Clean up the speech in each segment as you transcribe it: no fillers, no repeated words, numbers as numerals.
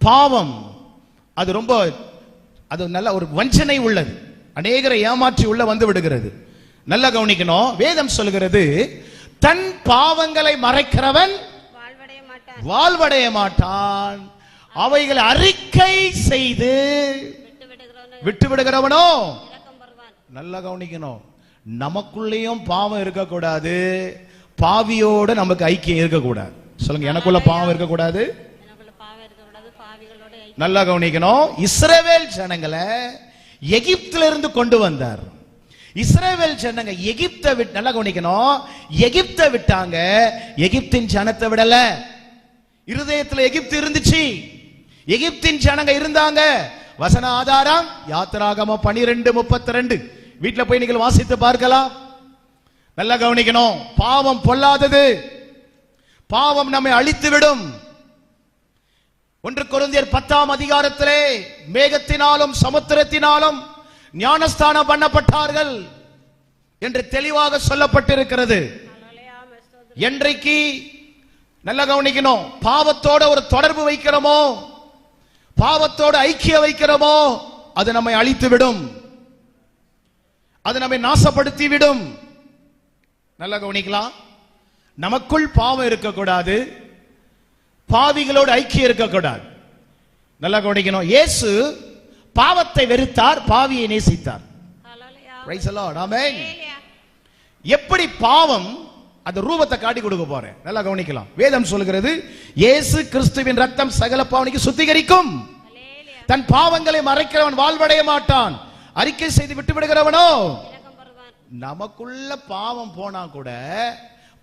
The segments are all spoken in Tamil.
பாவம் அது ரொம்ப அது நல்ல ஒரு வஞ்சனை உள்ளது, அநேகரை ஏமாற்றி உள்ள வந்து விடுகிறது. நல்ல கவனிக்கணும். வேதம் சொல்கிறது, தன் பாவங்களை மறைக்கிறவன் வாழ்வடைய மாட்டான், அவைகளை அறிக்கை செய்து விட்டு விடுகிறவனோ. நல்ல கவனிக்கணும். நமக்குள்ளேயும் பாவம் இருக்கக்கூடாது, பாவியோட நமக்கு ஐக்கியம் இருக்கக்கூடாது. சொல்லுங்க, எனக்குள்ள பாவம் இருக்கக்கூடாது. நல்லா கவனிக்கணும். இஸ்ரவேல் ஜனங்களை எகிப்தில இருந்து கொண்டு வந்தார். இஸ்ரவேல் ஜனங்க எகிப்தை விட்டு, நல்லா கவனிக்கணும், எகிப்தை விட்டாங்க, எகிப்தின் ஜனத்தை விடல. இருதயத்தில் எகிப்து இருந்துச்சு, எகிப்தின் ஜனங்க இருந்தாங்க. வசன ஆதாரம் யாத்திராகமம் 12:32. வீட்டில் போய் நீங்கள் வாசித்து பார்க்கலாம். நல்லா கவனிக்கணும். பாவம் பொல்லாதது, பாவம் நம்மை அழித்து விடும். 1 கொரிந்தியர் 10ஆம் அதிகாரத்திலே மேகத்தினாலும் சமுத்திரத்தினாலும் ஞானஸ்தானம் பண்ணப்பட்டார்கள் என்று தெளிவாக சொல்லப்பட்டிருக்கிறது. என்றைக்கு நல்ல கவனிக்கணும், பாவத்தோட ஒரு தொடர்பு வைக்கிறோமோ, பாவத்தோட ஐக்கியம் வைக்கிறோமோ, அது நம்மை அழித்து விடும், அது நம்மை நாசப்படுத்தி விடும். நல்ல கவனிக்கலாம். நமக்குள் பாவம் இருக்கக்கூடாது, பாவிகளோடு ஐக்கியம் இருக்கக்கூடாது. நல்லா கவனிக்கணும். இயேசு பாவத்தை வெறுத்தார், பாவியை நேசித்தார். Price the Lord. ஆமென். எப்படி பாவம் அந்த ரூபத்தை காட்டி கொடுக்க போறேன். நல்லா கவனிக்கலாம். வேதம் சொல்கிறது, இயேசு கிறிஸ்துவின் ரத்தம் சகல பாவனைக்கு சுத்திகரிக்கும், தன் பாவங்களை மறைக்கிறவன் வாழ்வடைய மாட்டான், அறிக்கை செய்து விட்டு விடுகிறவனோ. நமக்குள்ள பாவம் போனா கூட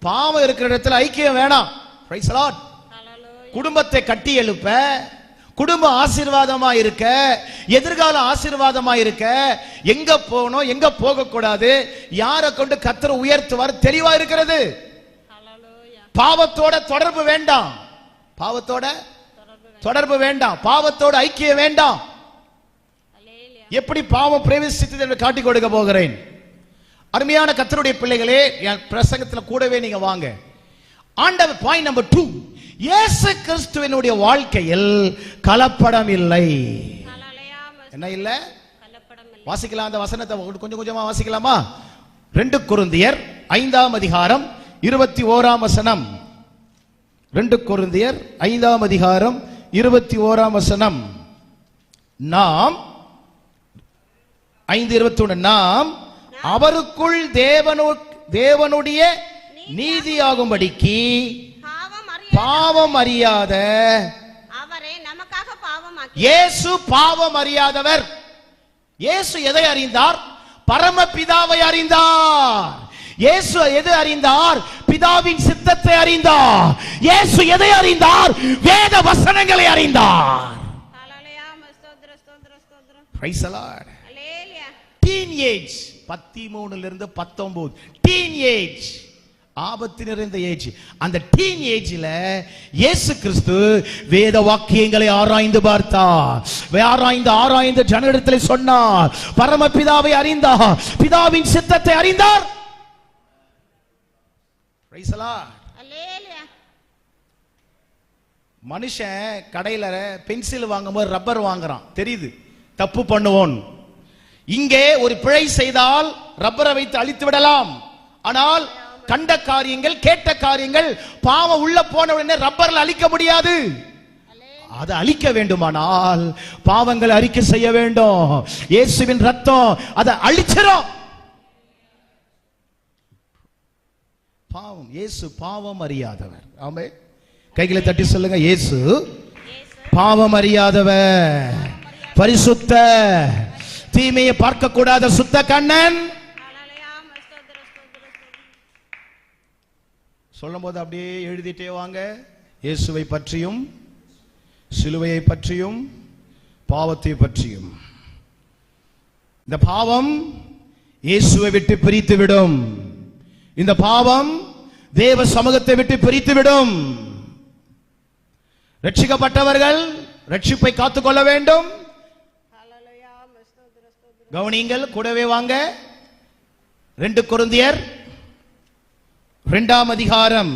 பாவம் இருக்கிற இடத்துல ஐக்கியம் வேணாம். Price the Lord. குடும்பத்தை கட்டி எழுப்ப, குடும்ப ஆசீர்வாதமா இருக்க, எதிர்கால ஆசீர்வாதமா இருக்க, எங்க போகணும் எங்க போக கூடாது, யாரை கொண்டு கர்த்தர் உயர்த்துவார் தெளிவா இருக்கிறது. பாவத்தோட தொடர்பு வேண்டாம், பாவத்தோட தொடர்பு வேண்டாம், பாவத்தோட ஐக்கியம் வேண்டாம். எப்படி பாவம் பிரவேசித்தது என்று காட்டி கொடுக்க போகிறேன். அருமையான கர்த்தருடைய பிள்ளைகளே, என் பிரசங்கத்தில் கூடவே நீங்க வாங்க. ஆண்டவர் பாயிண்ட் நம்பர் 2, இயேசு கிறிஸ்துவினுடைய வாழ்க்கையில் கலப்படம் இல்லை. என்ன இல்ல? வாசிக்கலாம் அந்த வசனத்தை கொஞ்சம் கொஞ்சமா வாசிக்கலாமா? 2 கொரிந்தியர் 5ஆம் அதிகாரம் 21ஆம் வசனம். 2 கொரிந்தியர் 5ஆம் அதிகாரம் 21ஆம் வசனம். நாம் 5:21, நாம் அவருக்குள் தேவனுடைய நீதியாகும்படிக்கு பாவம் அறியாத அவரை நமக்காக பாவமாக்கி. இயேசு பாவம் அறியாதவர். இயேசு எதை அறிந்தார்? பரமபிதாவை அறிந்தார். இயேசு எதை அறிந்தார்? பிதாவின் சித்தத்தை அறிந்தார். இயேசு எதை அறிந்தார்? வேத வசனங்களை அறிந்தார். Praise the Lord. Teenage 13 இருந்து 19, டீன் ஏஜ், ஆபத்து நிறைந்த ஏஜ். அந்த டீன் ஏஜ்ல இயேசு கிறிஸ்து வேத வாக்கியங்களை ஆராய்ந்து பார்த்தார். ஆராய்ந்து ஜனங்களிடத்தில் சொன்னார். பரமபிதாவை அறிந்தார், பிதாவின் சித்தத்தை அறிந்தார். Praise the Lord. ஹல்லேலூயா. மனுஷன் கடையில பென்சில் வாங்கும்போது ரப்பர் வாங்குறான், தெரியுது தப்பு பண்ணுவோம். இங்கே ஒரு பிழை செய்தால் ரப்பரை வைத்து அழித்து விடலாம். ஆனால் கண்ட காரியங்கள், கேட்ட காரியங்கள், பாவம் உள்ள போன உடனே ரப்பர்ல அழிக்க முடியாது. அதை அழிக்க வேண்டுமானால் பாவங்களை அறிக்கை செய்ய வேண்டும். இயேசுவின் ரத்தம் அதை அழிச்சிரும். பாவம், இயேசு பாவம் அறியாதவர். ஆமென். கைகளை தட்டி சொல்லுங்க, இயேசு பாவம் அறியாதவர், பரிசுத்த, தீமையை பார்க்க கூடாத சுத்த கண்ணன். சொல்லும் போது அப்படியே எழுதிட்டே வாங்க. இயேசுவை பற்றியும், சிலுவையை பற்றியும், பாவத்தை பற்றியும். இந்த பாவம் இயேசுவை விட்டு பிரித்து விடும். இந்த பாவம் தேவ சமூகத்தை விட்டு பிரித்து விடும். ரட்சிக்கப்பட்டவர்கள் ரட்சிப்பை காத்துக்கொள்ள வேண்டும். கவனிங்கள், கூடவே வாங்க. 2 கொரிந்தியர் 2ஆம் அதிகாரம்,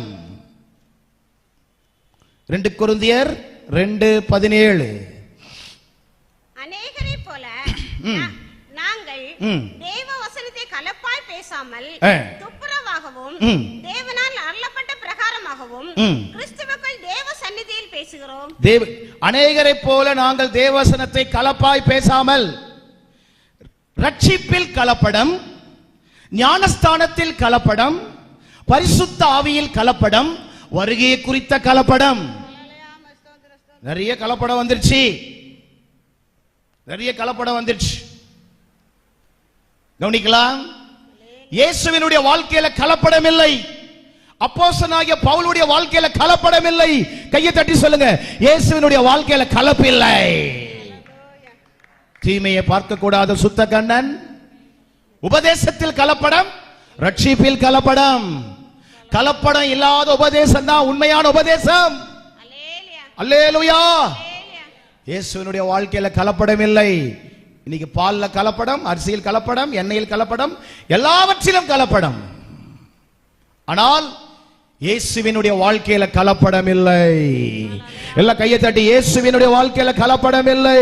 2 கொரிந்தியர் 2:17. அநேகரை போல நாங்கள் தேவ வசனத்தை கலப்பாய் பேசாமல் துப்புரவாகவும் தேவனால் அருளப்பட்ட பிரகாரமாகவும் கிறிஸ்துவுக்குள் தேவ சந்நிதியில் பேசுகிறோம். அநேகரை போல நாங்கள் தேவவசனத்தை கலப்பாய் பேசாமல், ரட்சிப்பில் கலப்படம், ஞானஸ்தானத்தில் கலப்படம், பரிசுத்த ஆவியில் கலப்படம், வருகையை குறித்த கலப்படம். நிறைய கலப்படம் வந்துருச்சு, நிறைய கலப்படம் வந்துருச்சு. கவனிக்கலாம். இயேசுவினுடைய வாழ்க்கையில கலப்படம் இல்லை. அப்போஸ்தலனாகிய பவுலுடைய வாழ்க்கையில கலப்படம் இல்லை. கையை தட்டி சொல்லுங்க, இயேசுவினுடைய வாழ்க்கையில கலப்பு இல்லை. தீமையை பார்க்க கூடாத சுத்த கண்ணன். உபதேசத்தில் கலப்படம், ரட்சிப்பில் கலப்படம். கலப்படம் இல்லாத உபதேசம் தான் உண்மையான உபதேசம். அல்லேலூயா. இயேசுவினுடைய வாழ்க்கையில கலப்படம் இல்லை. இன்னைக்கு பால்ல கலப்படம், அரிசியில் கலப்படம், எண்ணெயில் கலப்படம், எல்லாவற்றிலும் கலப்படம். ஆனால் இயேசுவினுடைய வாழ்க்கையில கலப்படம் இல்லை. எல்லா கையை தட்டி, இயேசுவினுடைய வாழ்க்கையில கலப்படம் இல்லை.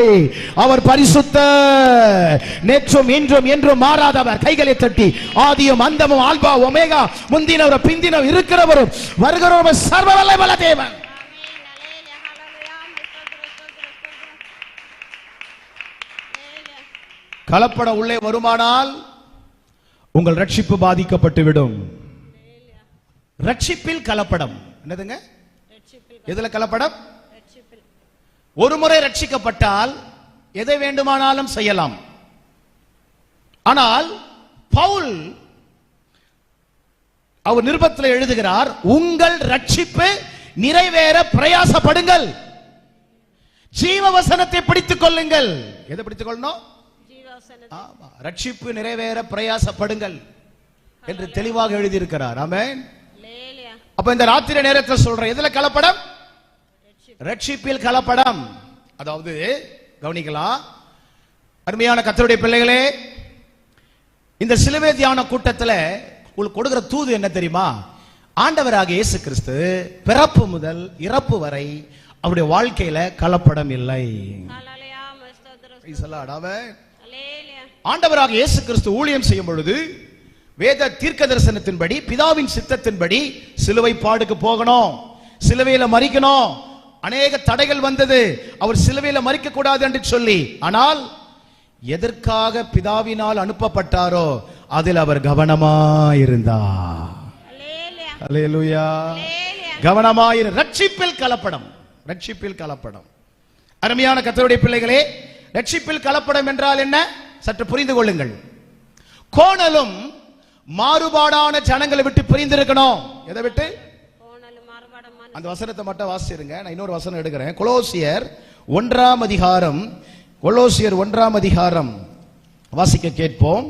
அவர் பரிசுத்தர், நேற்றும் இன்றும் என்றும் மாறாதவர். கைகளை தட்டி, ஆதியும் அந்தமும் ஆல்பா ஒமேகா, முந்தினவர் பிந்தினவர் இருக்கிறவரும் வருகிறவரும் சர்வ வல்லமையுள்ள தேவன். கலப்படம் உள்ளே வருமானால் உங்கள் ரட்சிப்பு பாதிக்கப்பட்டு விடும். ரட்சிப்பில் கலப்படம். என்னதுங்க? எதுல கலப்படம்? ஒரு முறை ரட்சிக்கப்பட்டால் எதை வேண்டுமானாலும் செய்யலாம். ஆனால் பவுல் அவர் நிருபத்தில் எழுதுகிறார், உங்கள் ரட்சிப்பு நிறைவேற பிரயாசப்படுங்கள், ஜீவ வசனத்தை பிடித்துக் கொள்ளுங்கள். எதை பிடித்துக் கொள்ளணும்? ரட்சிப்பு நிறைவேற பிரயாசப்படுங்கள் என்று தெளிவாக எழுதியிருக்கிறார். ஆமென். அப்ப இந்த ராத்திரி நேரத்தில் சொல்றேன், எதுல கலப்படம்? ரட்சிப்பில் கலப்படம். அதாவது கவனிக்கலாம், அருமையான கர்த்தருடைய பிள்ளைகளே, இந்த சிலுவை தியான கூட்டத்தில் உங்களுக்கு கொடுக்கிற தூது என்ன தெரியுமா? ஆண்டவராக இயேசு கிறிஸ்து பிறப்பு முதல் இறப்பு வரை அவருடைய வாழ்க்கையில கலப்படம் இல்லை. ஆண்டவராக இயேசு கிறிஸ்து ஊழியம் செய்யும் பொழுது வேத தீர்க்க தரிசனத்தின்படி, பிதாவின் சித்தத்தின்படி சிலுவை பாடுக்கு போகணும், சிலுவையில மரிக்கணும். அநேக தடைகள் வந்தது, அவர் சிலுவையில மரிக்க கூடாது என்று சொல்லி. ஆனால் எதற்காக பிதாவினால் அனுப்பப்பட்டாரோ அதில் அவர் கவனமாயிருந்தார். அல்லேலூயா. கவனமாயிரு. ரட்சிப்பில் கலப்படம், ரட்சிப்பில் கலப்படம். அருமையான கர்த்தருடைய பிள்ளைகளே, ரட்சிப்பில் கலப்படம் என்றால் என்ன? சற்று புரிந்து கொள்ளுங்கள். கோணலும் மாறுபாடான ஜனங்களை விட்டு பிரிந்திருக்கணும். எதை விட்டு? அந்த வசனத்தை மட்டும் வாசிருங்க, நான் இன்னொரு வசனம் எடுக்கிறேன். கொலோசியர் 1ஆம் அதிகாரம், கொலோசியர் 1ஆம் அதிகாரம் வாசிக்க கேட்போம்.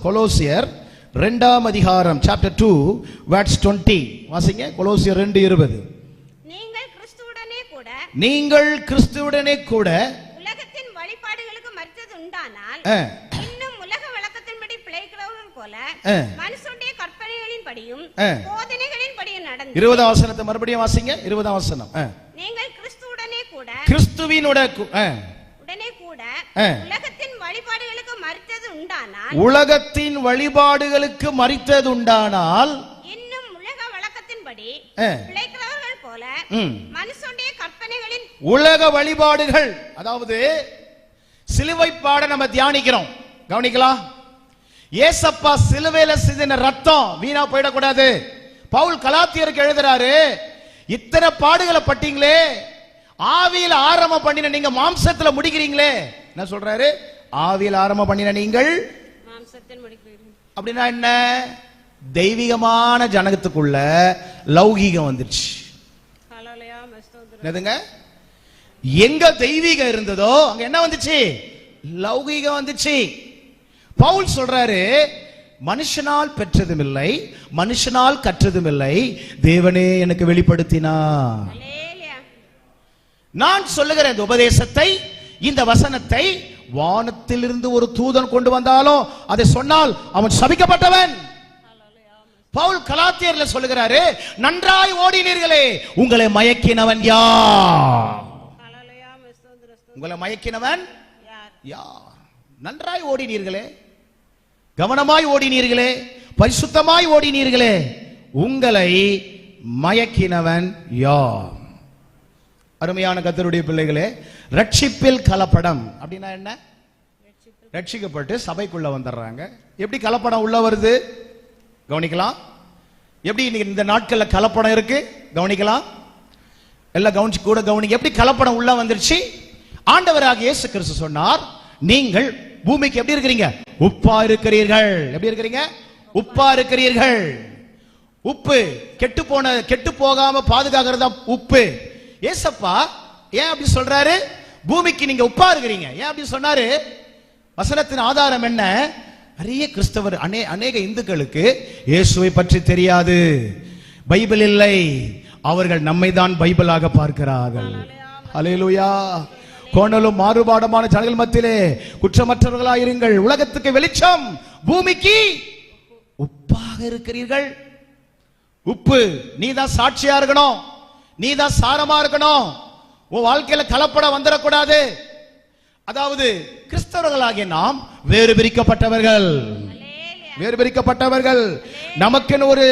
கொலோசியர் 2ஆம் அதிகாரம் சாப்டர் 2 verse 20 வாசிங்க. கொலோசியர் 2:20. நீங்கள் கிறிஸ்துவுடனே கூட உலகத்தின் வழிபாடுகளுக்கு மரித்தது உண்டானால் இன்னும் உலக வழக்கத்தின்படி பிழைக்கிறவர்கள் போல மனுஷனுடைய கற்பனைகளின் படியும் போதனைகளின் படியும் நடந்து. 20ஆம் வசனத்தை மறுபடியும் வாசிங்க. 20ஆம் வசனம். நீங்கள் கிறிஸ்துவுடனே கூட, கிறிஸ்துவினுடனே கூட உலகத்தின் வழிபாடுகளுக்கு மரித்தது உண்டானால், உலகத்தின் வழிபாடுகளுக்கு மரித்தது உண்டானால் இன்னும் உலக வழக்கத்தின்படி பிழைக்கிறவர்கள் போல மனுஷனுடைய கற்பனைகளின் உலக வழிபாடுகள். அதாவது சிலுவை பாட நம்ம தியானிக்கிறோம். கவனிக்கலாம், ஏசப்பா சிலுவையில சிந்தின ரத்தம் வீணா போயிடக்கூடாது. பவுல் கலாத்தியருக்கு எழுதுறாரு, இத்தனை பாடுகளை பட்டீங்களே, ஆவியில் ஆரம்பம் பண்ணின நீங்க மாம்சத்துல முடிக்கிறீங்களே. என்ன சொல்றாரு? ஆவியில் ஆரம்பம் பண்ணின நீங்கள் மாம்சத்தில் முடிக்கிறீர்கள். அப்படின்னா என்ன? தெய்வீகமான ஜனகத்துக்குள்ள லௌகீகம் வந்துருச்சு. என்னதுங்க? எங்க தெய்வீகம் இருந்ததோ அங்க என்ன வந்துச்சு? லௌகீகம் வந்துச்சு. பவுல் சொல்றாரு, மனுஷனால் பெற்றதும் இல்லை, மனுஷனால் கற்றதும் இல்லை, தேவனே எனக்கு வெளிப்படுத்தினார். நான் சொல்லுகிற இந்த உபதேசத்தை, இந்த வசனத்தை வானத்திலிருந்து ஒரு தூதன் கொண்டு வந்தாலும் அதை சொன்னால் அவன் சபிக்கப்பட்டவன். பவுல் கலாத்தியர்ல சொல்லுகிறாரு, நன்றாய் ஓடினீர்களே, உங்களை மயக்கினவன் யார்? உங்களை மயக்கினவன் யார்? நன்றாய் ஓடினீர்களே, கவனமாய் ஓடினீர்களே, பரிசுத்தமாய் ஓடினீர்களே, உங்களை மயக்கினவன் யார்? அருமையான கர்த்தருடைய பிள்ளைகளே, ரட்சிப்பில் கலப்படம் அப்படின்னா என்ன? ரட்சிக்கப்பட்டு சபைக்குள்ள வந்துடுறாங்க. எப்படி கலப்படம் உள்ள வருது? கவனிக்கலாம். எப்படி இந்த நாட்கள்ல கலப்படம் இருக்கு? கவனிக்கலாம். எல்லாம் கவனிச்சு கூட கவனிங்க. எப்படி கலப்படம் உள்ள வந்துருச்சு? ஆண்டவராகிய இயேசு கிறிஸ்து சொன்னார், நீங்கள் பூமிக்கு எப்படி இருக்கிறீங்க? உப்பா இருக்கிறீர்கள். எப்படி இருக்கிறீங்க? உப்பா இருக்கிறீர்கள். உப்பு கெட்டு போகாம பாதுகாக்கிறது தான் உப்பு. ஏசப்பா ஏன் அப்படி சொல்றாரு? பூமிக்கு நீங்க உப்பா இருக்கிறீங்க. ஏன் அப்படி சொன்னாரு? வசனத்தின் ஆதாரம் என்ன? நிறைய கிறிஸ்தவர் அநேக இந்துக்களுக்கு இயேசுவை பற்றி தெரியாது, பைபிள் இல்லை, அவர்கள் நம்மை தான் பைபிளாக பார்க்கிறார்கள். அல்லேலூயா. கோணலும் மாறுபாடுமான ஜனங்கள் மத்தியிலே குற்றமற்றவர்களாக இருங்கள், உலகத்துக்கு வெளிச்சம், பூமிக்கு உப்பாக இருக்கிறீர்கள். உப்பு நீதான் சாட்சியா இருக்கணும், நீதான் சாரமா இருக்கணும். உன் வாழ்க்கையில கலப்படம் வந்துடக்கூடாது. அதாவது கிறிஸ்தவர்களாகிய நாம் வேறு பிரிக்கப்பட்டவர்கள், வேறு பிரிக்கப்பட்டவர்கள். நமக்குன்னு ஒரு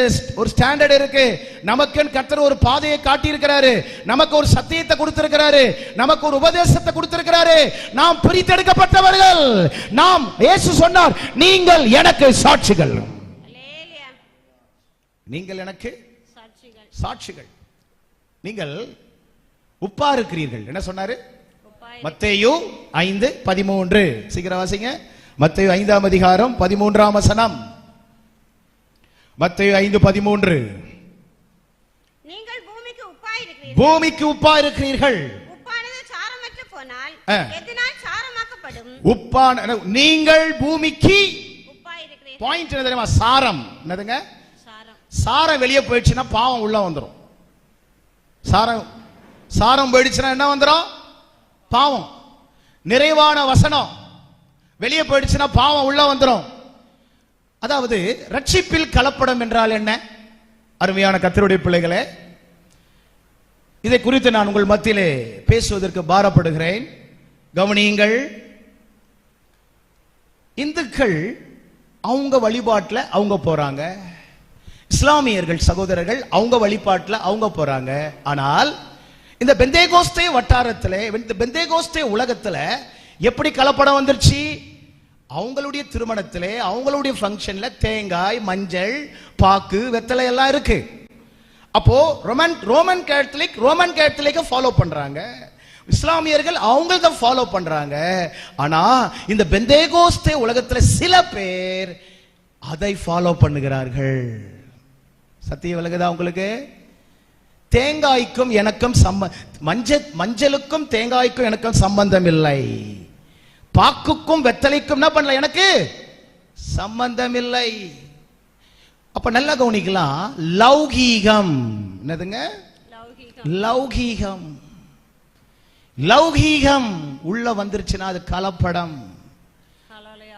ஸ்டாண்டர்ட் இருக்கு. நமக்குன்னு கர்த்தர் ஒரு பாதையை காட்டி இருக்கிறாரு, நமக்கு ஒரு சத்தியத்தை கொடுத்திருக்கிறாரு, நமக்கு ஒரு உபதேசத்தை கொடுத்திருக்கிறாரு. நாம் பிரித்தெடுக்கப்பட்டவர்கள். நாம் இயேசு சொன்னார், நீங்கள் எனக்கு சாட்சிகள், நீங்கள் எனக்கு சாட்சிகள். நீங்கள் உப்பா இருக்கிறீர்கள். என்ன சொன்னாரு? மத்தேயு 5:13. சீக்கிரம் வாசிங்க. மத்தேயு 5ஆம் அதிகாரம் 13ஆம் வசனம். மத்தேயு 5:13. நீங்கள் பூமிக்கு உப்பா இருக்கிறீர்கள். பூமிக்கு உப்பா இருக்கிறீர்கள். உப்பானது சாரமற்று போனால் எதனால் சாரமாக்கப்படும்? உப்பான நீங்கள் பூமிக்கு உப்பா இருக்கிறீர்கள். பாயிண்ட் என்ன தெரியுமா? சாரம். என்னதுங்க? சாரம். சாரம் வெளியே போயிடுச்சுன்னா பாவம் உள்ள வந்துரும். சாரம் போயிடுச்சுன்னா என்ன வந்துரும்? பாவம். நிறைவான வசனம் வெளியே போயிடுச்சுன்னா பாவம் உள்ள வந்துரும். அதாவது ரட்சிப்பில் கலப்படம் என்றால் என்ன? அருமையான கர்த்தருடைய பிள்ளைகளே, இதை குறித்து நான் உங்கள் மத்தியிலே பேசுவதற்கு பாரப்படுகிறேன். கவனியுங்கள். இந்துக்கள் அவங்க வழிபாட்டில் அவங்க போறாங்க, இஸ்லாமியர்கள் சகோதரர்கள் அவங்க வழிபாட்டில் அவங்க போறாங்க. ஆனால் இந்த பெந்தேகோஸ்தே வட்டாரத்தில், இந்த பெந்தேகோஸ்தே உலகத்துல எப்படி கலப்படம் வந்துருச்சு? அவங்களுடைய திருமணத்திலே, அவங்களுடைய ஃபங்க்ஷன்ல தேங்காய், மஞ்சள், பாக்கு, வெத்தலை எல்லாம் இருக்கு. அப்போ ரோமன் கேத்தலிக் ஃபாலோ பண்றாங்க, இஸ்லாமியர்கள் அவங்கள ஃபாலோ பண்றாங்க. ஆனா இந்த பெந்தேகோஸ்தே உலகத்துல சில பேர் அதை ஃபாலோ பண்ணுகிறார்கள். சத்தியம் விலகுதா உங்களுக்கு? தேங்காய்க்கும் எனக்கும் மஞ்சளுக்கும் தேங்காய்க்கும் எனக்கும் சம்பந்தம் இல்லை, பாக்குக்கும் வெத்தலைக்கும் என்ன பண்ணல, எனக்கு சம்பந்தம் இல்லை. அப்ப நல்லா கவனிக்கலாம். லௌகீகம். என்னதுங்க? லௌகீகம். லௌகீகம் உள்ள வந்துருச்சுன்னா அது கலப்படம்.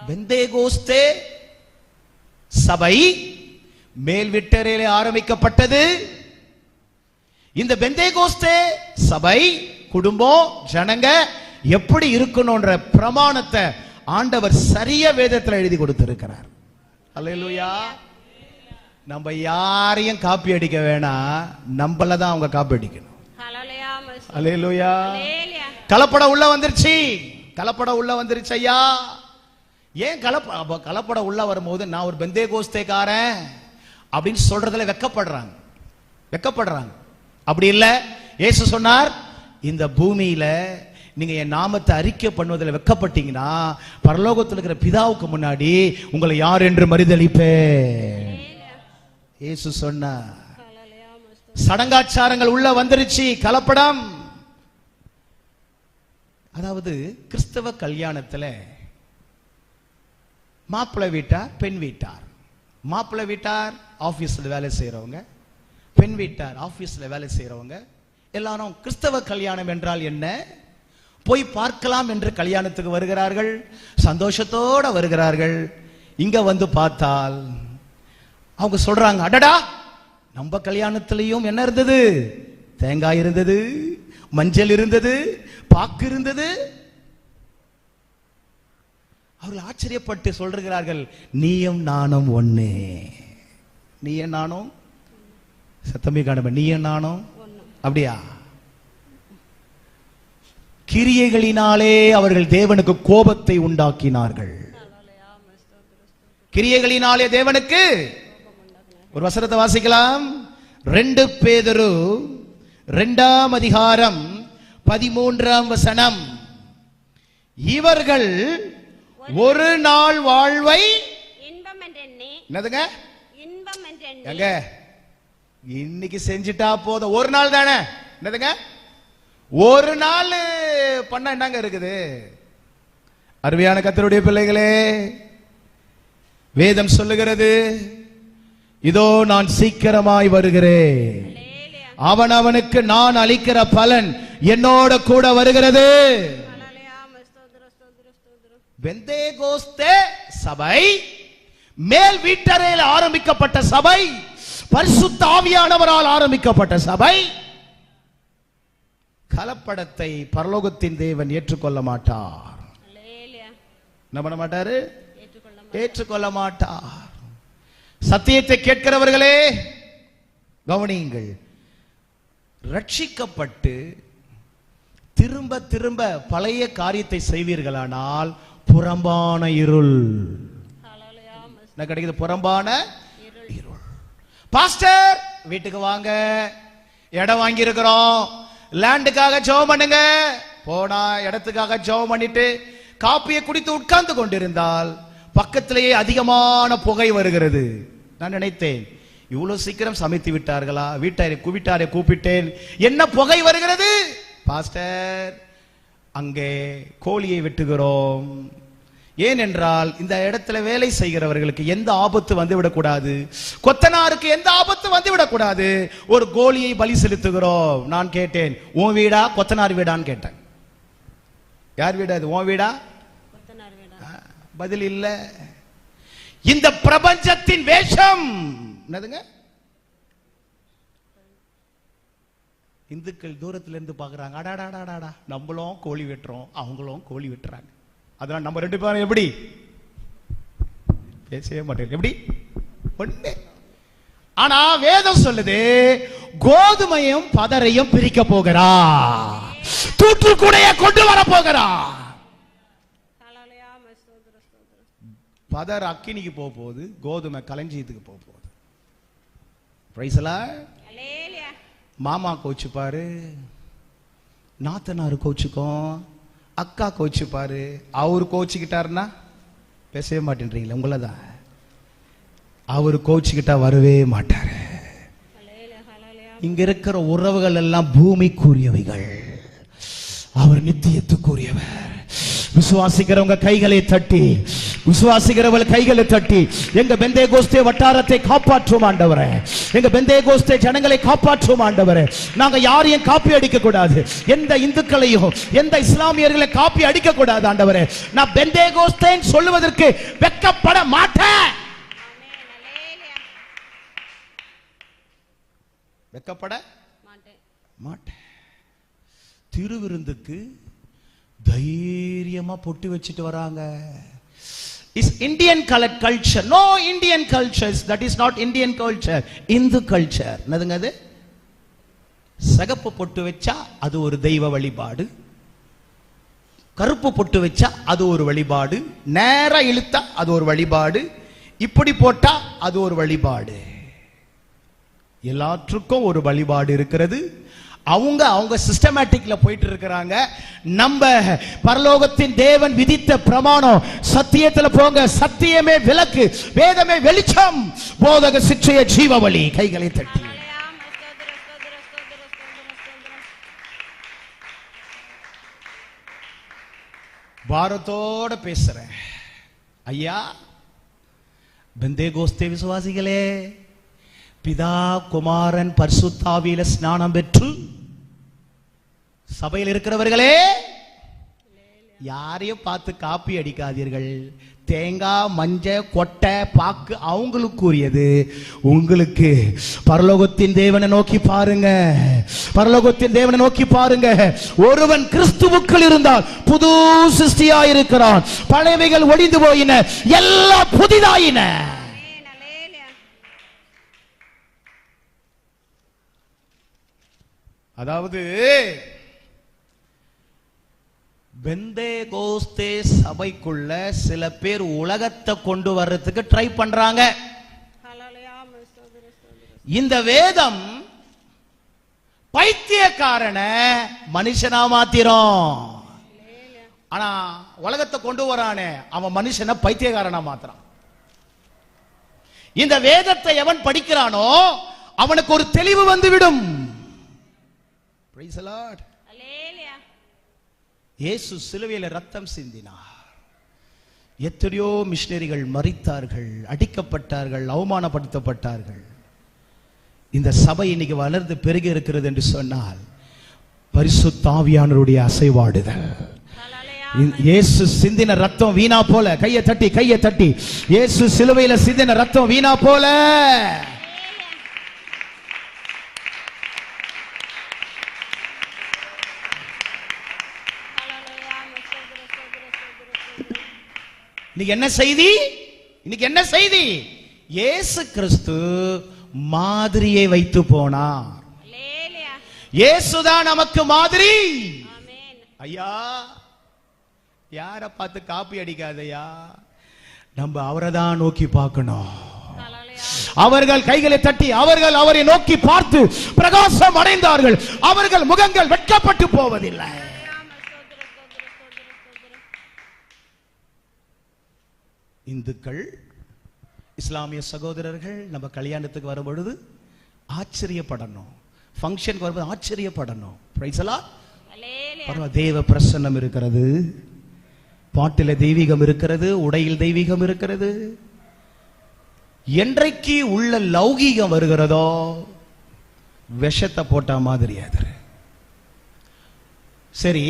பெந்தேகோஸ்தே சபை மேல் வீட்டறையிலே ஆரம்பிக்கப்பட்டது. இந்த பெந்தேகோஸ்தே சபை குடும்பம் ஜனங்க எப்படி இருக்கணும்ன்ற பிரமாணத்தை ஆண்டவர் சரிய வேதத்தில் எழுதி கொடுத்திருக்கிறார். அல்லேலூயா. நம்ம யாரையும் காப்பி அடிக்க வேணாம், நம்மள தான் அவங்க காப்பி அடிக்கணும். அல்லேலூயா. கலப்படம் உள்ள வந்துருச்சு, கலப்படம் உள்ள வந்துருச்சு ஐயா. ஏன் கலப்படம் உள்ள வரும்போது நான் ஒரு பெந்தேகோஸ்தேக்காரன் அப்படின்னு சொல்றதுல வெக்கப்படுறாங்க. அப்படி இல்ல. இயேசு சொன்னார், இந்த பூமியில நீங்க என் நாமத்தை அறிக்கை பண்ணுவதில் வெக்கப்பட்டீங்கன்னா பரலோகத்தில் இருக்கிற பிதாவுக்கு முன்னாடி உங்களை யார் என்று மறுதலிப்பேன். இயேசு சொன்னார். சடங்காச்சாரங்கள் உள்ள வந்துருச்சு, கலப்படம். அதாவது கிறிஸ்தவ கல்யாணத்துல மாப்பிள்ளை வீட்டார், பெண் வீட்டார். மாப்பிள்ளை வீட்டார் ஆபீஸ்ல வேலை செய்யறவங்க, பெண் வீட்டார் ஆபீஸ்ல வேலை செய்யறவங்க எல்லாரும் கிறிஸ்தவ கல்யாணம் என்றால் என்ன போய் பார்க்கலாம் என்று கல்யாணத்துக்கு வருகிறார்கள், சந்தோஷத்தோட வருகிறார்கள். இங்க வந்து பார்த்தால் அவங்க சொல்றாங்க, அடடா நம்ம கல்யாணத்திலையும் என்ன இருந்தது? தேங்காய் இருந்தது, மஞ்சள் இருந்தது, பாக்கு இருந்தது. அவர்கள் ஆச்சரியப்பட்டு சொல்றார்கள், நீயும் நானும் ஒண்ணு. நீயும் நானும், சத்தமே காண, நீயும் நானும் அப்படியா? கிரியைகளினாலே அவர்கள் தேவனுக்கு கோபத்தை உண்டாக்கினார்கள். கிரியைகளினாலே தேவனுக்கு ஒரு வசனத்தை வாசிக்கலாம். 2 பேதுரு 2ஆம் அதிகாரம் 13ஆம் வசனம். இவர்கள் ஒரு நாள் வாழ்வை இன்பம் என்றெண்ணி, என்னதுங்க? இன்பம் என்றெண்ணி, எங்க இன்னைக்கு செஞ்சிட்டா போதும், ஒரு நாள் தானே, என்னதுங்க? ஒரு நாள் பண்ண என்னங்க இருக்குது? அருமையான கர்த்தருடைய பிள்ளைகளே, வேதம் சொல்லுகிறது, இதோ நான் சீக்கிரமாய் வருகிறேன், அவனுக்கு நான் அளிக்கிற பலன் என்னோட கூட வருகிறது. பெந்தேகோஸ்தே சபை மேல் வீட்டறையில் ஆரம்பிக்கப்பட்ட சபை, பரிசுத்த ஆவியானவரால் ஆரம்பிக்கப்பட்ட சபை. கலப்படத்தை பரலோகத்தின் தேவன் ஏற்றுக்கொள்ள மாட்டார். என்ன பண்ண மாட்டாரு? ஏற்றுக்கொள்ள மாட்டார். சத்தியத்தை கேட்கிறவர்களே கவனியுங்கள். ரட்சிக்கப்பட்டு திரும்ப திரும்ப பழைய காரியத்தை செய்வீர்களானால் புறம்பான இருள் என்ன கிடைக்குது? புறம்பான இருள். பாஸ்டர் வீட்டுக்கு வாங்க, இடம் வாங்கி இருக்கிறோம், லேண்டுக்காக ஜெபம் பண்ணுங்க. போனா இடத்துக்காக ஜெபம் பண்ணிட்டு காப்பியை குடித்து உட்கார்ந்து கொண்டிருந்தால் பக்கத்திலேயே அதிகமான புகை வருகிறது. நான் நினைத்தேன், இவ்வளவு சீக்கிரம் சமைத்து விட்டார்களா? வீட்டாரை கூப்பிட்டேன், என்ன புகை வருகிறது? பாஸ்டர் அங்கே கோழியை வெட்டுகிறோம். ஏனென்றால் இந்த இடத்துல வேலை செய்கிறவர்களுக்கு எந்த ஆபத்து வந்து விடக்கூடாது, கொத்தனாருக்கு எந்த ஆபத்து வந்து விடக்கூடாது, ஒரு கோழியை பலி செலுத்துகிறோம். நான் கேட்டேன், உன் வீடா கொத்தனார் வீடான்னு கேட்டேன். யார் வீடா இது? உன் வீடா? பதில் இல்ல. இந்த பிரபஞ்சத்தின் வேஷம் என்னதுங்க? இந்துக்கள் தூரத்துல இருந்து பாக்குறாங்க, அடாடாடாடா நம்மளும் கோழி வெட்டுறோம், அவங்களும் கோழி வெட்டுறாங்க, அதனால நம்ம 2 பேரும் எப்படி பேசவே மாட்டேன், எப்படி ஒண்ணு. ஆனா வேதம் சொல்லுது, கோதுமையும் பதரையும் பிரிக்க போகிறா, தூற்றுக்குடைய கொண்டு வர போகிறா. பதர் அக்கினிக்கு போக போகுது, கோதுமை களஞ்சியத்துக்கு போக போகுது. Price the Lord. மாமா கோச்சுப்பாரு, நாத்தனாரு கோச்சுக்கும், அக்கா கோச்சுப்பாரு. அவரு கோச்சுக்கிட்டாருன்னா பேசவே மாட்டேன்றீங்களா? உங்களதான். அவரு கோச்சுக்கிட்டா வரவே மாட்டாரு. இங்க இருக்கிற உறவுகள் எல்லாம் பூமிக்குரியவைகள், அவர் நித்தியத்துக்குரியவர். விசுவாசிக்கிறவங்க கைகளை தட்டி, விசுவாசிக்கிறவர்கள் கைகளை தட்டி, எங்க பெந்தேகோஸ்தே வட்டாரத்தை காப்பாற்றும் ஆண்டவரே, எங்க பெந்தேகோஸ்தே ஜனங்களை காப்பாற்றும் ஆண்டவரே. நாங்க யாரையும் காப்பி அடிக்க கூடாது, எந்த இந்துக்களையும் எந்த இஸ்லாமியர்களை காப்பி அடிக்க கூடாது ஆண்டவரே. நான் பெந்தேகோஸ்தேன்னு சொல்லுவதற்கு வெட்கப்பட மாட்டேன், வெட்கப்பட மாட்டேன். திருவிருந்துக்கு தைரியமா பொட்டு வச்சிட்டு வராங்க. Is Indian culture? No Indian cultures. That is not Indian culture. Hindu culture. என்னதுங்க அது? சகப்பு பொட்டு வச்சா அது ஒரு தெய்வ வழிபாடு, கருப்பு பொட்டு வச்சா அது ஒரு வழிபாடு, நேரா இழுத்தா அது ஒரு வழிபாடு, இப்படி போட்டா அது ஒரு வழிபாடு. எல்லாற்றுக்கும் ஒரு வழிபாடு இருக்கிறது. அவங்க சிஸ்டமேட்டிக்ல போயிட்டு இருக்கிறாங்க. நம்ம பரலோகத்தின் தேவன் விதித்த பிரமாணம், சத்தியத்துல போங்க, சத்தியமே விளக்கு, வேதமே வெளிச்சம், போதக சிற்றைய ஜீவ வழி. கைகளை தட்டி பாரத்தோட பேசுறேன். ஐயா, பெந்தேகோஸ்தே விசுவாசிகளே, பிதா குமாரன் பரிசுத்தாவியில ஸ்நானம் பெற்று சபையில் இருக்கிறவர்களே, யாரையும் பார்த்து காப்பி அடிக்காதீர்கள். தேங்காய், மஞ்சள், கொட்டை, பாக்கு அவங்களுக்கு உரியது. உங்களுக்கு பரலோகத்தின் தேவனை நோக்கி பாருங்க, பரலோகத்தின் தேவனை நோக்கி பாருங்க. ஒருவன் கிறிஸ்துவுக்குள் இருந்தால் புது சிருஷ்டியாயிருக்கிறான், பழையவைகள் ஒழிந்து போயின, எல்லாம் புதிதாயின. அதாவது பெந்தேகோஸ்தே சபைக்குள்ள சில பேர் உலகத்தை கொண்டு வர்றதுக்கு ட்ரை பண்றாங்க. இந்த வேதம் பைத்தியக்காரன மனுஷனா மாத்திரும். ஆனா உலகத்தை கொண்டு வரானே அவன் மனுஷனை பைத்தியக்காரனா மாத்திரான். இந்த வேதத்தை எவன் படிக்கிறானோ அவனுக்கு ஒரு தெளிவு வந்துவிடும். Praise the Lord. இயேசு சிலுவையில ரத்தம் சிந்தினார். எத்தனையோ மிஷனரிகள் மரித்தார்கள், அடிக்கப்பட்டார்கள், அவமானப்படுத்தப்பட்டார்கள். இந்த சபை இன்னைக்கு வளர்ந்து பெருகி இருக்கிறது என்று சொன்னால் பரிசுத்த ஆவியானவருடைய அசைவாடுதல். இயேசு சிந்தின ரத்தம் வீணா போல. கையை தட்டி கையை தட்டி, இயேசு சிலுவையில சிந்தின ரத்தம் வீணா போல. இன்னைக்கு என்ன செய்தி? இன்னைக்கு என்ன செய்தி? இயேசு கிறிஸ்து மாதிரியை வைத்து போனார். இயேசுதான் நமக்கு மாதிரி. ஐயா, யார பார்த்து காப்பி அடிக்காதயா, நம்ம அவரை தான் நோக்கி பார்க்கணும். அவர்கள் கைகளை தட்டி அவர்கள் அவரை நோக்கி பார்த்து பிரகாசம் அடைந்தார்கள். அவர்கள் முகங்கள் வெட்கப்பட்டு போவதில்லை. இந்துக்கள், இஸ்லாமிய சகோதரர்கள் நம்ம கல்யாணத்துக்கு வரும் பொழுது ஆச்சரியப்படணும், ஃபங்க்ஷனுக்கு வரும்போது ஆச்சரியப்படணும். Price the Lord. தேவ பிரசன்னம் இருக்கிறது, பாட்டில தெய்வீகம் இருக்கிறது, உடையில் தெய்வீகம் இருக்கிறது. என்றைக்கு உள்ள லௌகீகம் வருகிறதோ விஷத்தை போட்ட மாதிரி அது. சரி,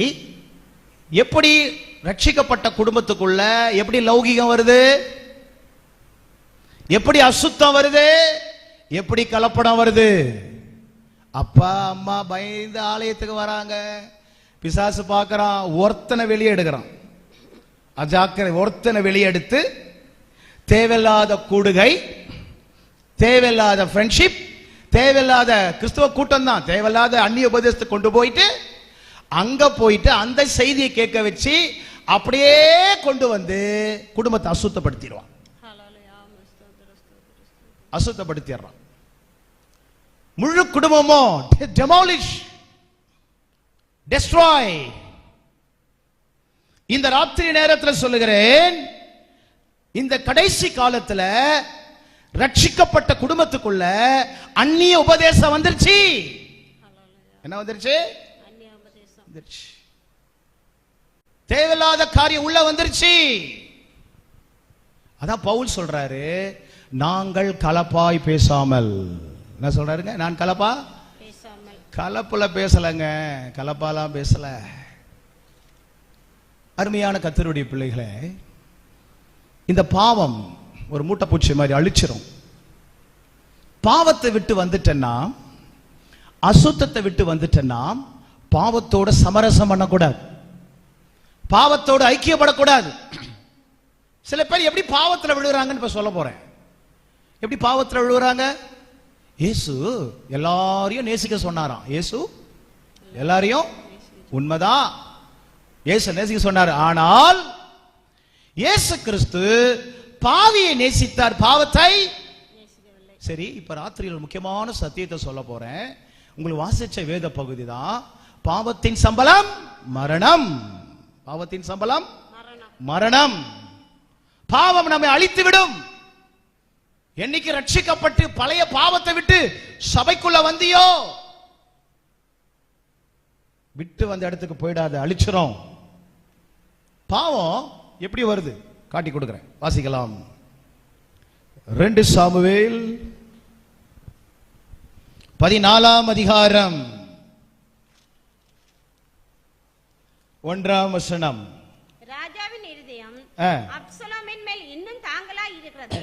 எப்படி ரட்சிக்கப்பட்ட குடும்பத்துக்குள்ள எப்படி லௌகீகம் வருது? எப்படி அசுத்தம் வருது? எப்படி கலப்படம் வருது? அப்பா அம்மா பயந்து ஆலயத்துக்கு வராங்க, பிசாசு பார்க்கறான், ஒருத்தனை வெளியே எடுக்கிறான். அஜாக்கிரை, ஒருத்தனை வெளியே எடுத்து தேவையில்லாத கூடுகை, தேவையில்லாத ஃப்ரெண்ட்ஷிப், தேவையில்லாத கிறிஸ்துவ கூட்டம் தான், தேவையில்லாத அந்நிய உபதேசத்தை கொண்டு போயிட்டு அங்க போயிட்டு அந்த செய்தியை கேட்க வச்சு அப்படியே கொண்டு வந்து குடும்பத்தை அசுத்தப்படுத்திடுவான், அசுத்தப்படுத்திடுறான். முழு குடும்பமும் demolish, destroy. இந்த ராத்திரி நேரத்தில் சொல்லுகிறேன், இந்த கடைசி காலத்துல ரட்சிக்கப்பட்ட குடும்பத்துக்குள்ள அந்நிய உபதேசம் வந்துருச்சு. என்ன வந்துருச்சு? தேவையில்லாத காரியம் உள்ள வந்துருச்சு. அதான் பவுல் சொல்றாரு, நாங்கள் கலப்பாய் பேசாமல். என்ன சொல்றாருங்க? நான் கலப்பா பேசாமல். கலப்புல பேசலங்க, கலப்பாலாம் பேசல. அருமையான கர்த்தருடைய பிள்ளைகளே, இந்த பாவம் ஒரு மூட்டைப்பூச்சி மாதிரி அழிச்சிரும். பாவத்தை விட்டு வந்துட்டேன்னா, அசுத்தத்தை விட்டு வந்துட்டேன்னா பாவத்தோட சமரசம் பண்ணக்கூடாது, பாவத்தோடு ஐக்கியப்படக்கூடாது. சில பேர் எப்படி பாவத்தில் விழுகிறாங்கன்னு இப்ப சொல்ல போறேன். எப்படி பாவத்தில் விழுகிறாங்க? இயேசு எல்லாரையும் நேசிக்க சொன்னாராம். இயேசு எல்லாரையும், உண்மைதான், இயேசு நேசிக்க சொன்னார். ஆனால் இயேசு கிறிஸ்து பாவியை நேசித்தார், பாவத்தை. சரி, இப்ப ராத்திரியில் முக்கியமான சத்தியத்தை சொல்ல போறேன். உங்களுக்கு வாசிச்ச வேத பகுதி தான், பாவத்தின் சம்பளம் மரணம். பாவத்தின் சம்பளம் மரணம். பாவம் நம்மை அழித்து விடும். என்னைக்கு ரட்சிக்கப்பட்டு பழைய பாவத்தை விட்டு சபைக்குள்ள வந்தியோ, விட்டு வந்த இடத்துக்கு போயிடாத, அழிச்சிரும். பாவம் எப்படி வருது காட்டி கொடுக்கிறேன், வாசிக்கலாம். 2 சாமுவேல் 14ஆம் அதிகாரம் 1ஆம் வசனம். இருதயம் அப்சலோமின் மேல் இன்னும் தாங்கலா இருக்கிறதை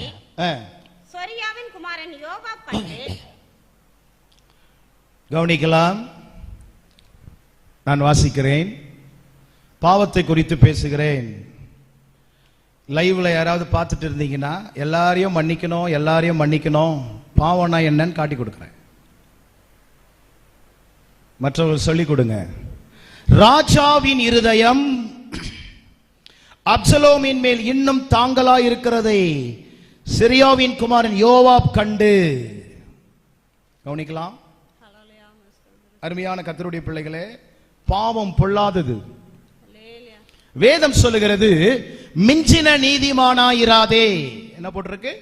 சொரியாவின் குமாரன் யோவாப் கண்டு. கவனிக்கலாம், நான் வாசிக்கிறேன், பாவத்தை குறித்து பேசுகிறேன். லைவ்ல யாராவது பார்த்துட்டு இருந்தீங்கன்னா எல்லாரையும் மன்னிக்கணும், எல்லாரையும் மன்னிக்கணும், பாவம்னா என்னன்னு காட்டி கொடுக்கிறேன், மற்றவர்கள் சொல்லிக் கொடுங்க. ராஜாவின் இருதயம் அப்சலோமின் மேல் இன்னும் தாங்கலா இருக்கிறதை சிரியாவின் குமாரன் யோவாப் கண்டு. கவனிக்கலாம், அருமையான கர்த்தருடைய பிள்ளைகளே, பாவம் பொல்லாதது. வேதம் சொல்லுகிறது மிஞ்சின நீதிமானாயிராதே. என்ன போட்டிருக்கு?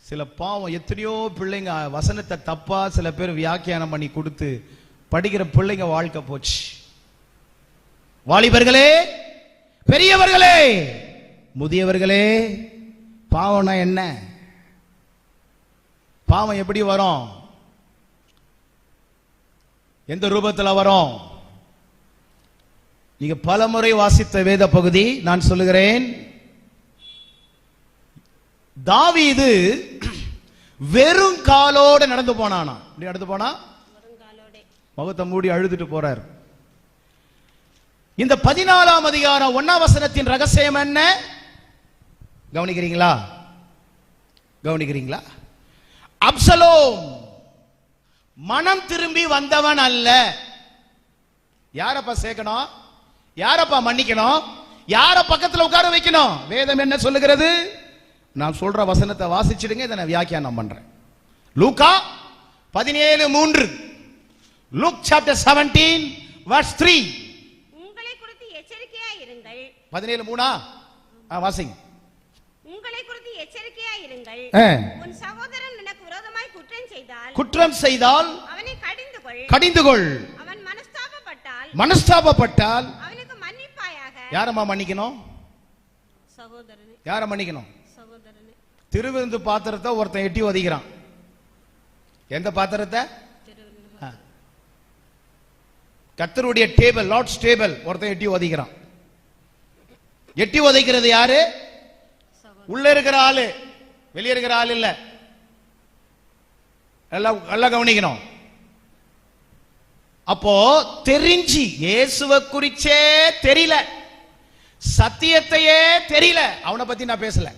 சில பாவம், எத்தனையோ பிள்ளைங்க வசனத்தை தப்பா சில பேர் வியாக்கியானம் பண்ணி கொடுத்து படிக்கிற பிள்ளைங்க வாழ்க்கை போச்சு. வாலிபர்களே, பெரியவர்களே, முதியவர்களே, பாவம்னா என்ன? பாவம் எப்படி வரும்? எந்த ரூபத்தில் வரும்? நீங்க பலமுறை வாசித்த வேத பகுதி நான் சொல்லுகிறேன். தாவீது வெறும் காலோடு நடந்து போனானா? நடந்து போனா முகத்தை மூடி அழுதுட்டு போறார். இந்த 14ஆம் அதிகாரம் 1ஆம் வசனத்தின் ரகசியம் என்ன? கவனிக்கிறீங்களா? கவனிக்கிறீங்களா? அப்சலோம் மனம் திரும்பி வந்தவன் அல்ல. யாரப்பா சேர்க்கணும்? யாரப்பா மன்னிக்கணும்? யார பக்கத்தில் உட்கார வைக்கணும்? வேதம் என்ன சொல்லுகிறது? நான் சொல்ற வசனத்தை வாசிச்சிடுங்க, இதை நான் வியாக்கியானம் பண்றேன். லூக்கா 17:3. Look chapter 17 verse 3. உங்களை குறித்து எச்சரிக்கையாய் இருங்கள். 17:3 வாசிங்க. உங்களை குறித்து எச்சரிக்கையாய் இருங்கள். உன் சகோதரன் உனக்கு விரோதமாய் குற்றம் செய்தால் அவனை கடிந்து கொள். அவன் மனஸ்தாபப்பட்டால் அவனுக்கு மன்னிப்பாயாக. யாரம்மா மன்னிக்கணும்? சகோதரனே. யார மன்னிக்கணும்? சகோதரனே. திருவிருந்து பாத்திரத்தை ஒருத்தன் எட்டி ஒதிக்கிறான். எந்த பாத்திரத்தை? கர்த்தருடைய டேபிள், லார்ட்ஸ் டேபிள் ஒருத்தன் எட்டி ஒதிக்கிறான். எட்டி ஒதைக்கிறது யாரு? உள்ள இருக்கிற ஆளு, வெளியே இருக்கிற ஆள் இல்ல. எல்லாம் கவனிக்கணும். அப்போ தெரிஞ்சு இயேசுவை குறிச்சே தெரியல, சத்தியத்தையே தெரியல, அவனை பத்தி நான் பேசல.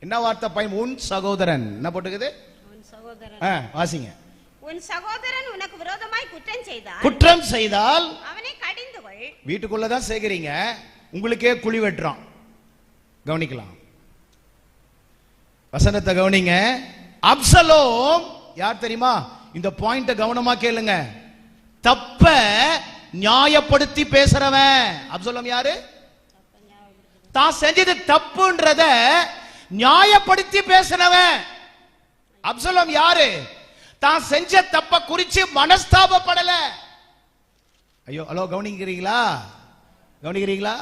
என்ன வார்த்தை பையன்? உன் சகோதரன். என்ன போட்டுக்குது? உன் சகோதரன். வாசிங்க. உன் சகோதரன் உனக்கு விரோதமாய் குற்றம் செய்தால் அவனை கடிந்து கொள். வீட்டுக்குள்ளதான் சேர்க்கிறீங்க, உங்களுக்கே குழி வெட்டுறான். கவனிக்கலாம், வசனத்தை கவனிங்க. அப்சலோம் யார் தெரியுமா? இந்த பாயிண்ட கவனமா கேளுங்க. தப்ப நியாயப்படுத்தி பேசுறவன் அப்சலோம். யாரு? தான் செஞ்சது தப்புன்றத நியாயப்படுத்தி பேசுறவன் அப்சலோம். யாரு? தான் செஞ்ச தப்ப குறிச்சு மனஸ்தாபப்படல. ஐயோ, ஹலோ, கவனிக்கிறீங்களா? கவனிக்கிறீங்களா?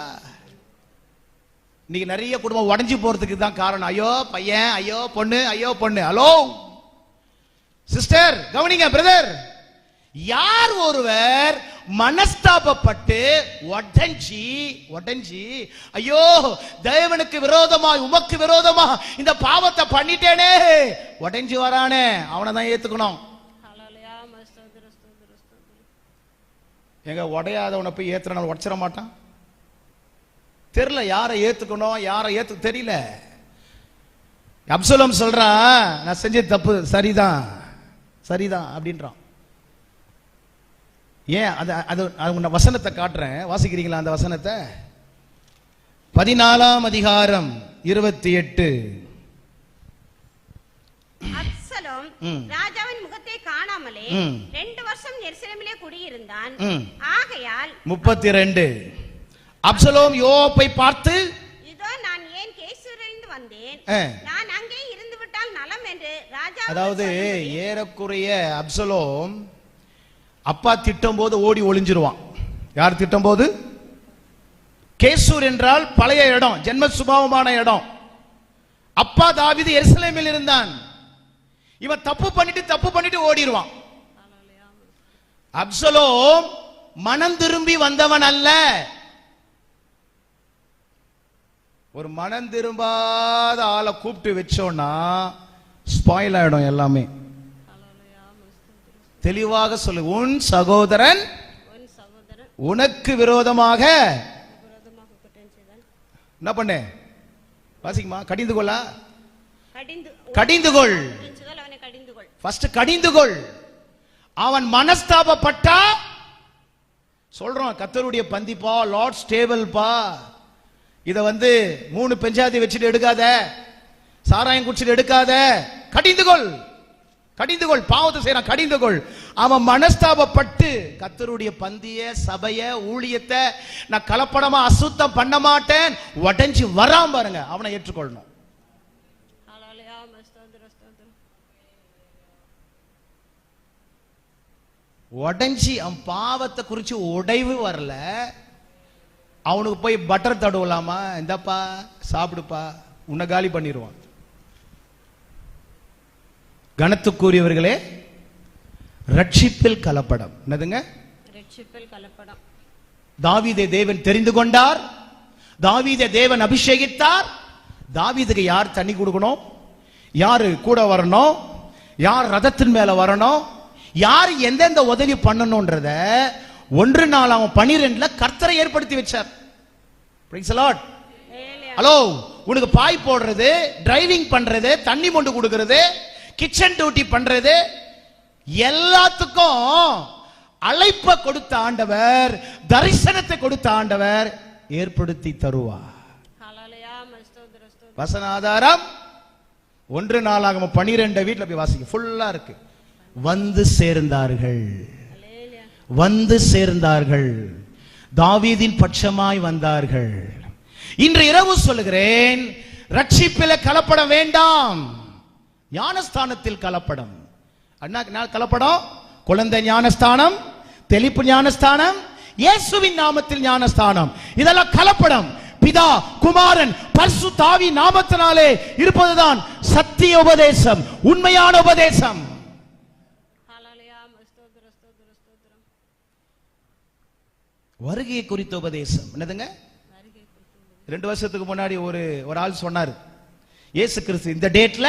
இன்னைக்கு நிறைய குடும்பம் உடைஞ்சு போறதுக்கு தான் காரணம். ஐயோ பையன், ஐயோ பொண்ணு, ஐயோ பொண்ணு. ஹலோ சிஸ்டர், கவனிங்க. பிரதர், யார் ஒருவர் மனஸ்தாபப்பட்டு உடைஞ்சி ஐயோ தேவனுக்கு விரோதமா, உமக்கு விரோதமா இந்த பாவத்தை பண்ணிட்டேனே உடைஞ்சு வரானே, அவனை தான் ஏத்துக்கணும். எங்க உடையாதவனை போய் ஏத்துறனால உடைச்சிட மாட்டான். தெரியல யாரை ஏத்துக்கணும், யாரை ஏத்து தெரியல. அப்சலோம் சொல்றான், நான் செஞ்ச தப்பு சரிதான் அப்படின்றான். ஏன்? அது வசனத்தை காட்டுறேன், வாசிக்கிறீங்களா? அந்த வசனத்தை 14ஆம் அதிகாரம் 28. அப்சலோம் ராஜாவின் முகத்தை காணாமலே 2 வருஷம் எருசலேமிலே குடியிருந்தான். ஆகையால் 32. அப்சலோம் யோவாபை பார்த்து, இதோ நான் ஏன் கேசூரிலிருந்து வந்தேன், நான் அங்கே இருந்து விட்டால் நலம் என்று ராஜா. அதாவது ஏறக்குறைய அப்சலோம் அப்பா திட்டம் போது ஓடி ஒளிஞ்சிருவான். யார் திட்டம் போது? கேசூர் என்றால் பழைய இடம், ஜென்ம சுபாவமான இடம். அப்பா தாவீது எருசலேமில் இருந்தான். இவன் தப்பு பண்ணிட்டு ஓடிடுவான். அப்சலோம் மனம் திரும்பி வந்தவன் அல்ல. ஒரு மனம் திரும்பாத ஆளை கூப்பிட்டு வச்சோம்னா ஸ்பாயில் ஆயிடும் எல்லாமே. தெளிவாக சொல்லு, உன் சகோதரன் உனக்கு விரோதமாக என்ன பண்ண? வாசிக்குமா? கடிந்து கொள்ளா, கடிந்து கொள். ஃபர்ஸ்ட் கடிந்து கொள். அவன் மனஸ்தாபப்பட்டா சொல்றான், கர்த்தருடைய பந்திப்பா, லார்ட்ஸ் டேபிள்பா, இத 3 பெஞ்சாதி வச்சுட்டு எடுக்காத, சாராயம் குடிச்சிட்டு எடுக்காத, கடிந்து கொள், கடிந்து கொள். பாவத்தை செய்யறான், கடிந்து கொள். அவன் மனஸ்தாபப்பட்டு கர்த்தருடைய பந்திய, சபைய, ஊழியத்தை நான் கலப்படமா அசுத்தம் பண்ண மாட்டேன் உடைஞ்சு வராம பாருங்க, அவனை ஏற்றுக்கொள்ளணும். உடைஞ்சி அவன் பாவத்தை குறிச்சு உடைவு வரல, அவனுக்கு போய் பட்டர் தடவலாமா, இந்தப்பா சாப்பிடுப்பா, உன்னை காலி பண்ணிடுவான். கனத்துக்குரியவர்களே, ரட்சிப்பில் கலப்படம். என்னதுங்க? ரட்சிப்பில் கலப்படம். தாவீதை தேவன் தெரிந்து கொண்டார், தாவீதை தேவன் அபிஷேகித்தார். தாவீதுக்கு யார் தண்ணி கொடுக்கணும், யாரு கூட வரணும், யார் ரதத்தின் மேல வரணும், யார் எந்தெந்த உதவி பண்ணணும்ன்றத 1 நாளாகமம் 12 கர்த்தரை ஏற்படுத்தி வச்சார். Price the Lord. ஹலோ, உனக்கு பாய் போடுறது, டிரைவிங் பண்றது, தண்ணி மொண்டு கொடுக்கிறது, கிச்சன் டியூட்டி பண்றது, எல்லாத்துக்கும் அழைப்ப கொடுத்த ஆண்டவர், தரிசனத்தை கொடுத்த ஆண்டவர் ஏற்படுத்தி தருவார். வசன ஆதாரம் 1 நாளாகமம் 12 வீட்டுல போய் வாசிக்க, ஃபுல்லா இருக்கு. வந்து சேர்ந்தார்கள், வந்து சேர்ந்தார்கள், தாவீதின் பட்சமாய் வந்தார்கள். இன்று இரவு சொல்லுகிறேன், ரட்சிப்பில கலப்படம் வேண்டாம், ஞானஸ்தானத்தில் கலப்படம். அண்ணா கலப்படம், குழந்தை ஞானஸ்தானம், தெளிப்பு ஞானஸ்தானம், இயேசுவின் நாமத்தில் ஞானஸ்தானம், இதெல்லாம் கலப்படம். பிதா, குமாரன், பரிசுத்த ஆவி நாமத்தினாலே இருப்பதுதான் சத்திய உபதேசம், உண்மையான உபதேசம். வருகை குறித்த உபதேசம் என்னதுங்க? 2 வருஷத்துக்கு முன்னாடி ஒரு ஆள் சொன்னார், இயேசு கிறிஸ்து இந்த டேட்ல,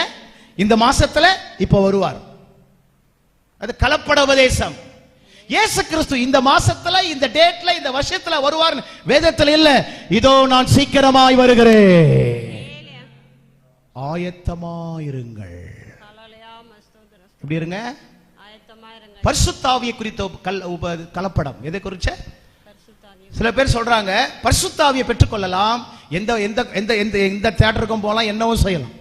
இந்த மாசத்துல இப்ப வருவார். அது கலப்பட உபதேசம். இயேசு கிறிஸ்து இந்த மாசத்துல, இந்த டேட்ல, இந்த வருஷத்துல வருவார் வேதத்துல இல்ல. இதோ நான் சீக்கிரமாய் வருகிறேன், ஆயத்தமாயிருங்கள். எப்படி இருங்க? பரிசுத்த ஆவியை குறித்த கலப்படம். எதை குறிச்ச? சில பேர் சொல்றாங்க, பரிசுத்த ஆவியை பெற்றுக்கொள்ளலாம், எந்த தியேட்டருக்கும் போலாம், என்னவும் செய்யலாம்.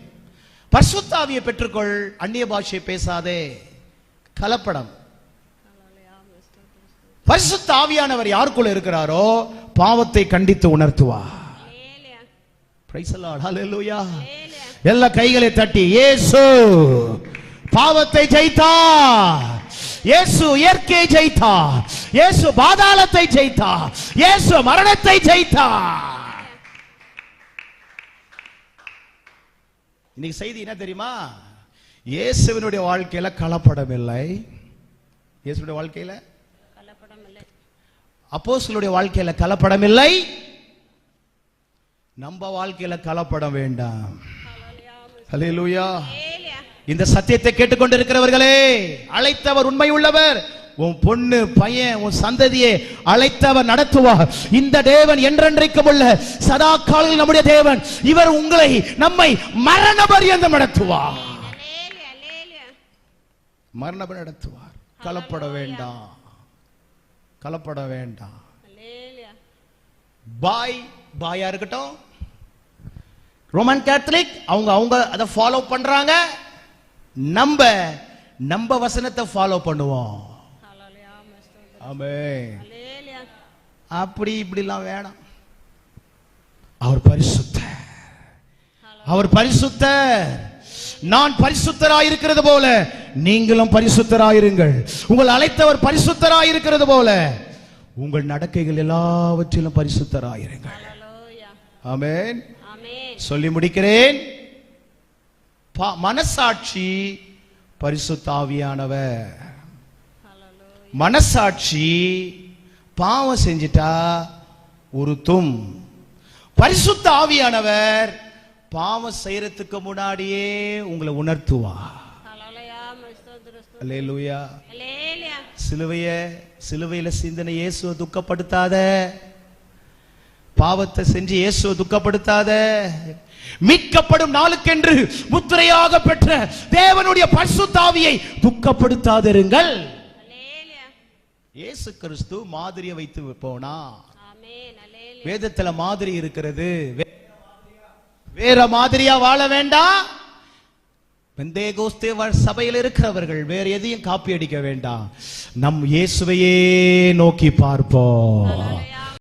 பரிசுத்த ஆவியை பெற்றுக்கொள், அந்நிய பாஷை பேசாதே, கலப்படம். பரிசுத்த ஆவியானவர் யாருக்குள்ள இருக்கிறாரோ பாவத்தை கண்டித்து உணர்த்துவார். Praise the Lord. ஹல்லேலூயா. எல்லா கைகளை தட்டி, இயேசு பாவத்தை ஜெயித்தார், இயேசு இயற்கையை ஜெயித்தார், இயேசு பாதாளத்தை ஜெயித்தார், இயேசு மரணத்தை ஜெயித்தார். இன்னைக்கு செய்தி என்ன தெரியுமா? இயேசுவினுடைய வாழ்க்கையில கலப்படம் இல்லை. இயேசுடைய வாழ்க்கையில கலப்படம் இல்லை, அப்போஸ்தலருடைய வாழ்க்கையில கலப்படம் இல்லை, நம்ம வாழ்க்கையில கலப்படம் வேண்டாம். ஹல்லேலூயா. இந்த சத்தியத்தை கேட்டுக்கொண்டிருக்கிறவர்களே, அழைத்தவர் உண்மை உள்ளவர். உன் பொண்ணு, பையன், உன் சந்ததியை அழைத்தவர் நடத்துவார். இந்த தேவன் என்றென்றைக்கும் உள்ள சதா காலத்தில் நம்முடைய தேவன். இவர் உங்களை, நம்மை மரண பரியந்தம் நடத்துவார், மரண நடத்துவார். கலப்பட வேண்டாம், கலப்பட வேண்டாம். பாயா இருக்கட்டும், ரோமன் கேத்தலிக், அவங்க அதை ஃபாலோ பண்றாங்க, நம்ம வசனத்தை ஃபாலோ பண்ணுவோம். ஆமென். அப்படி இப்படிலாம் வேணாம். அவர் பரிசுத்தர், அவர் பரிசுத்தர். நான் பரிசுத்தராயிருக்கிறது போல நீங்களும் பரிசுத்தராயிருங்கள். உங்கள் அழைத்தவர் பரிசுத்தராயிருக்கிறது போல உங்கள் நடக்கைகள் எல்லாவற்றிலும் பரிசுத்தராயிருங்கள். ஆமென். சொல்லி முடிக்கிறேன். மனசாட்சி பரிசுத்த ஆவியானவர், மனசாட்சி பாவம் செஞ்சிட்டா உறுத்தும். பரிசுத்த ஆவியானவர் பாவம் செய்யறதுக்கு முன்னாடியே உங்களை உணர்த்துவா. அல்லேலூயா. சிலுவையில சிந்தனை இயேசுவை துக்கப்படுத்தாத, பாவத்தை செஞ்சு இயேசுவை துக்கப்படுத்தாத. மீட்கப்படும் நாளுக்கென்று முத்திரையாக பெற்ற தேவனுடைய பரிசுத்த ஆவியை துக்கப்படுத்தாதிருங்கள். இயேசு கிறிஸ்து மாதிரியை வைத்து போனா. வேதத்துல மாதிரி இருக்கிறது, வேற மாதிரியா வாழ வேண்டாம். பெந்தேகோஸ்தே சபையில் இருக்கிறவர்கள் வேற எதையும் காப்பி அடிக்க வேண்டாம். நம் இயேசுவையே நோக்கி பார்ப்போம்.